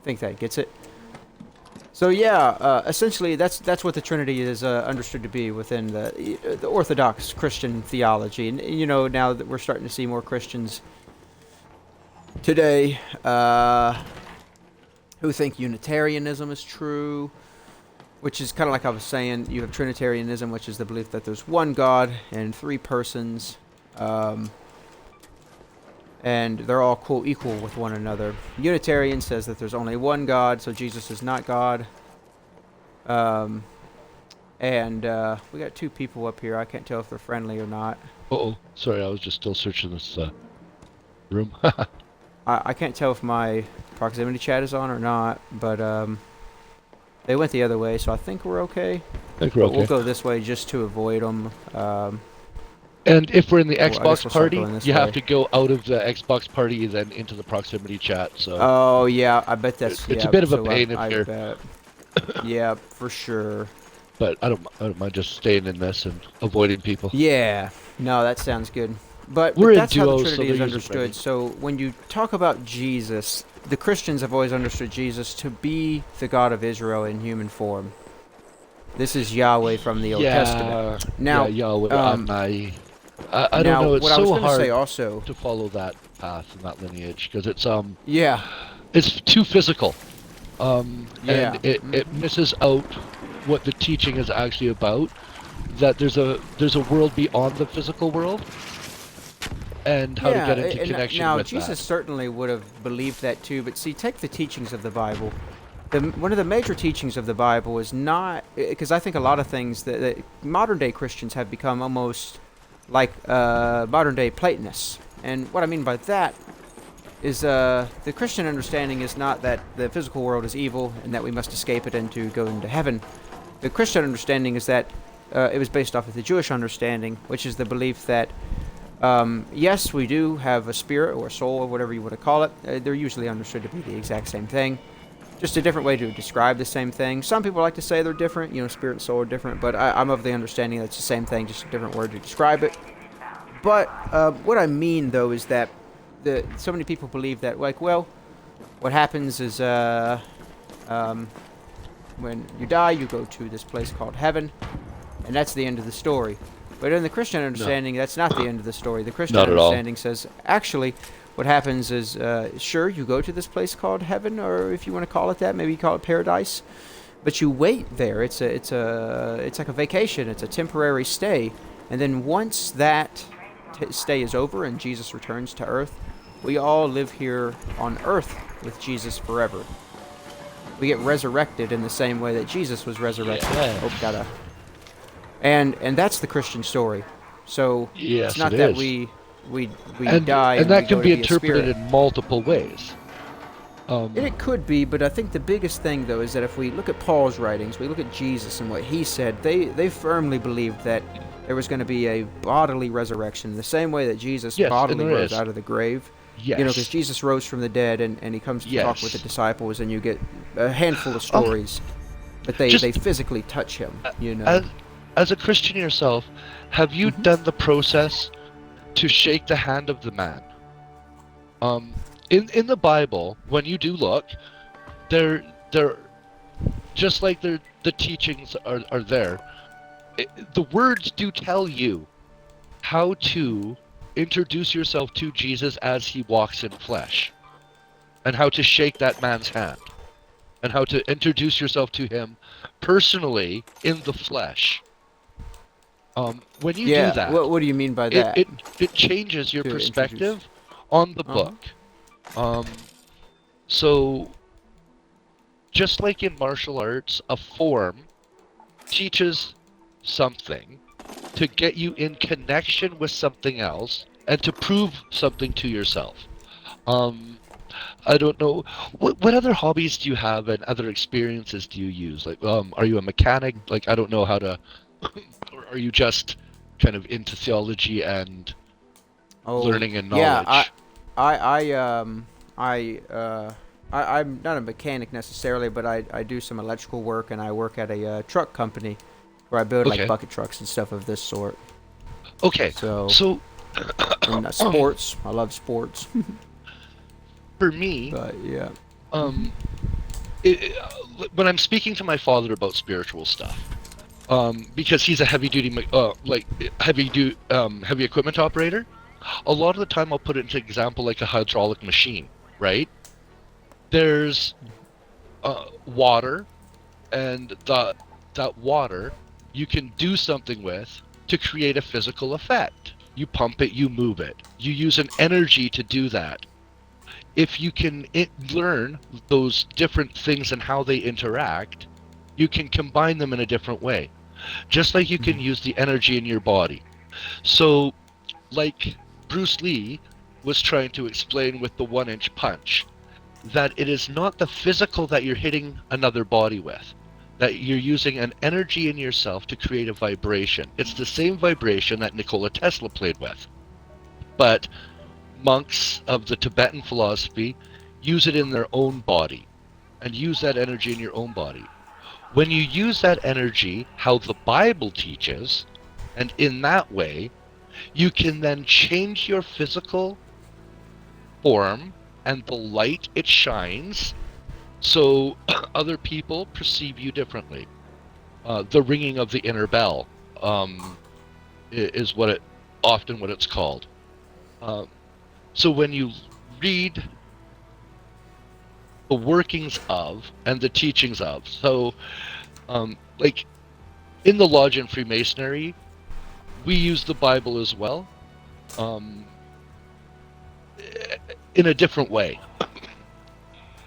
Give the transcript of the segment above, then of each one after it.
think that gets it. So yeah, essentially that's what the Trinity is understood to be within the Orthodox Christian theology, and now that we're starting to see more Christians today who think Unitarianism is true, which is kind of like I was saying. You have Trinitarianism, which is the belief that there's one God and three persons, and they're all quote equal with one another. Unitarian says that there's only one God, so Jesus is not God. And we got two people up here. I can't tell if they're friendly or not. Uh-oh. Sorry, I was just still searching this room. I can't tell if my proximity chat is on or not, but they went the other way, so I think we're okay. I think we're okay. We'll go this way just to avoid them. And if we're in the I guess Xbox we'll start party, going this you have way. to go out of the Xbox party then into the proximity chat. So Oh yeah, I bet that's it's yeah, a bit of a so pain if I you're. bet. Yeah, for sure. But I don't mind just staying in this and avoiding people. Yeah, no, that sounds good. But We're in that's how the duos, so Trinity is they're usually understood. So when you talk about Jesus, the Christians have always understood Jesus to be the God of Israel in human form. This is Yahweh from the Old Testament. Now, yeah, Yahweh, I don't now know. It's what I was so going to hard say also. to follow that path and that lineage because Yeah, it's too physical. yeah. And it misses out what the teaching is actually about. That there's a world beyond the physical world, and how to get into connection now with Jesus that. certainly would have believed that too. But see, take the teachings of the Bible. One of the major teachings of the Bible is not, because I think a lot of things that modern day Christians have become almost like modern day Platonists. And what I mean by that is the Christian understanding is not that the physical world is evil and that we must escape it and to go into heaven. The Christian understanding is that it was based off of the Jewish understanding, which is the belief that yes, we do have a spirit or a soul or whatever you want to call it. They're usually understood to be the exact same thing. Just a different way to describe the same thing. Some people like to say they're different, spirit and soul are different, but I'm of the understanding that it's the same thing, just a different word to describe it. But what I mean, though, is that so many people believe that, like, well, what happens is when you die, you go to this place called heaven, and that's the end of the story. But in the Christian understanding, that's not the end of the story. The Christian Not at all. understanding says, actually, what happens is, sure, you go to this place called heaven, or if you want to call it that, maybe you call it paradise, but you wait there. It's like a vacation. It's a temporary stay, and then once that stay is over and Jesus returns to Earth, we all live here on Earth with Jesus forever. We get resurrected in the same way that Jesus was resurrected. Yeah. Oh, gotta. And that's the Christian story. So Yes, it's not it that is. we and, die and that we can go be to a interpreted spirit. in multiple ways. And it could be, but I think the biggest thing, though, is that if we look at Paul's writings, we look at Jesus and what he said, they firmly believed that there was going to be a bodily resurrection, the same way that Jesus Yes, bodily and there rose is. out of the grave. Yes. because Jesus rose from the dead, and he comes to talk with the Yes. disciples, and you get a handful of stories, but they physically touch him, As a Christian yourself, have you done the process to shake the hand of the man? In the Bible, when you do look, they're just like the teachings are there. The words do tell you how to introduce yourself to Jesus as he walks in flesh, and how to shake that man's hand, and how to introduce yourself to him personally in the flesh. When you do that, what do you mean by that? it changes your To perspective on the book. So just like in martial arts, a form teaches something to get you in connection with something else and to prove something to yourself. I don't know what other hobbies do you have and other experiences do you use? Like, are you a mechanic? Like, I don't know how to. Or are you just kind of into theology and learning and knowledge? I'm not a mechanic necessarily, but I do some electrical work, and I work at a truck company where I build like bucket trucks and stuff of this sort. Okay. So and, sports. I love sports. For me, But yeah. when I'm speaking to my father about spiritual stuff, because he's a heavy duty, like heavy equipment operator. A lot of the time, I'll put it into example like a hydraulic machine, right? There's water, and that water you can do something with to create a physical effect. You pump it, you move it. You use an energy to do that. If you can learn those different things and how they interact, you can combine them in a different way. Just like you can use the energy in your body. So, like Bruce Lee was trying to explain with the 1-inch punch, that it is not the physical that you're hitting another body with, that you're using an energy in yourself to create a vibration. It's the same vibration that Nikola Tesla played with. But monks of the Tibetan philosophy use it in their own body and use that energy in your own body. When you use that energy how the Bible teaches, and in that way, you can then change your physical form and the light it shines so other people perceive you differently. The ringing of the inner bell is what it's called. So when you read the workings of and the teachings of, so like in the Lodge and Freemasonry, we use the Bible as well, in a different way.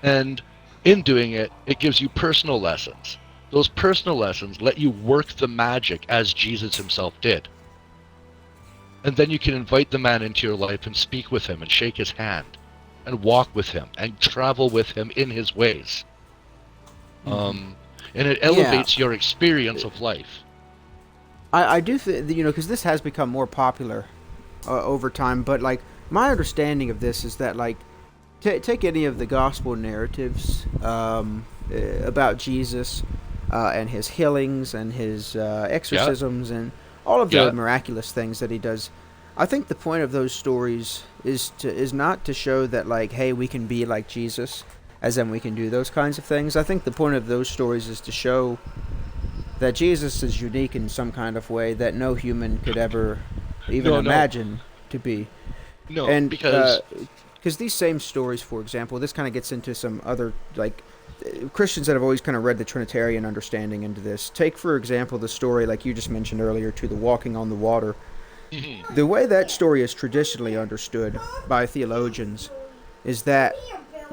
And in doing it, it gives you personal lessons. Those personal lessons let you work the magic as Jesus himself did. And then you can invite the man into your life and speak with him and shake his hand and walk with him and travel with him in his ways. And it elevates your experience of life. I do think, because this has become more popular over time, but like my understanding of this is that like take any of the gospel narratives about Jesus and his healings and his exorcisms and all of the miraculous things that he does. I think the point of those stories is not to show that like, hey, we can be like Jesus, as in we can do those kinds of things. I think the point of those stories is to show that Jesus is unique in some kind of way that no human could ever even imagine to be. No, and because these same stories, for example, this kind of gets into some other, like, Christians that have always kind of read the Trinitarian understanding into this. Take, for example, the story, like you just mentioned earlier, to the walking on the water. The way that story is traditionally understood by theologians is that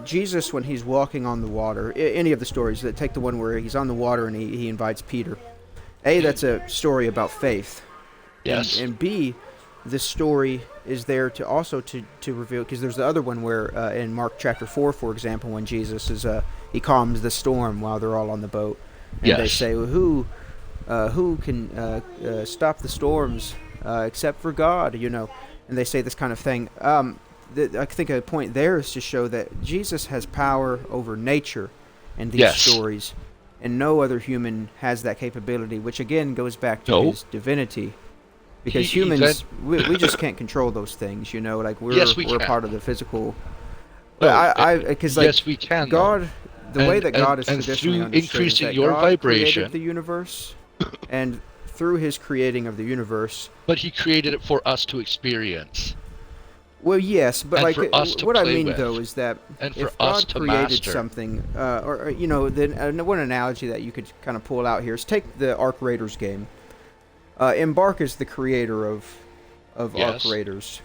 Jesus, when he's walking on the water, any of the stories, that take the one where he's on the water and he invites Peter. A, that's a story about faith. Yes. And B, this story is there to also to reveal, because there's the other one where in Mark chapter 4, for example, when Jesus is he calms the storm while they're all on the boat, and they say, well, who can stop the storms except for God, and they say this kind of thing. I think a point there is to show that Jesus has power over nature in these stories, and no other human has that capability, which again goes back to his divinity. Because humans, we just can't control those things, like we're a part of the physical. Because yes, we can. God, the way that God is traditionally understood, increasing is that your God vibration, created the universe, and through His creating of the universe. But He created it for us to experience. Well, yes, but like what I mean though is that if God created something, or then one analogy that you could kind of pull out here is take the Ark Raiders game. Embark is the creator of Ark Raiders,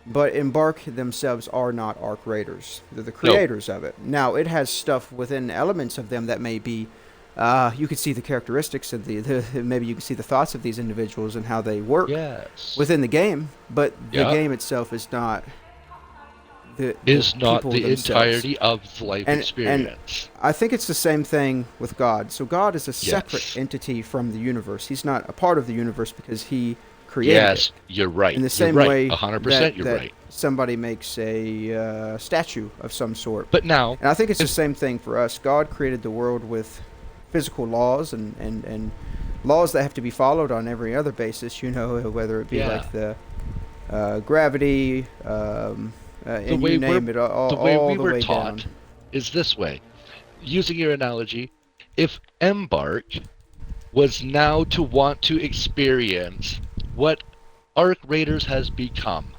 but Embark themselves are not Ark Raiders. They're the creators of it. Now, it has stuff within elements of them that may be, you could see the characteristics of maybe you can see the thoughts of these individuals and how they work within the game, but the game itself is not the entirety of the life experience. And I think it's the same thing with God. So God is a separate entity from the universe. He's not a part of the universe because He created it. You're right. In the same way 100% you're right. Somebody makes a statue of some sort. But now... And I think it's the same thing for us. God created the world with physical laws and laws that have to be followed on every other basis, whether it be like the gravity... the way we were taught is this way. using your analogy, if Embark was now to want to experience what Arc Raiders has become,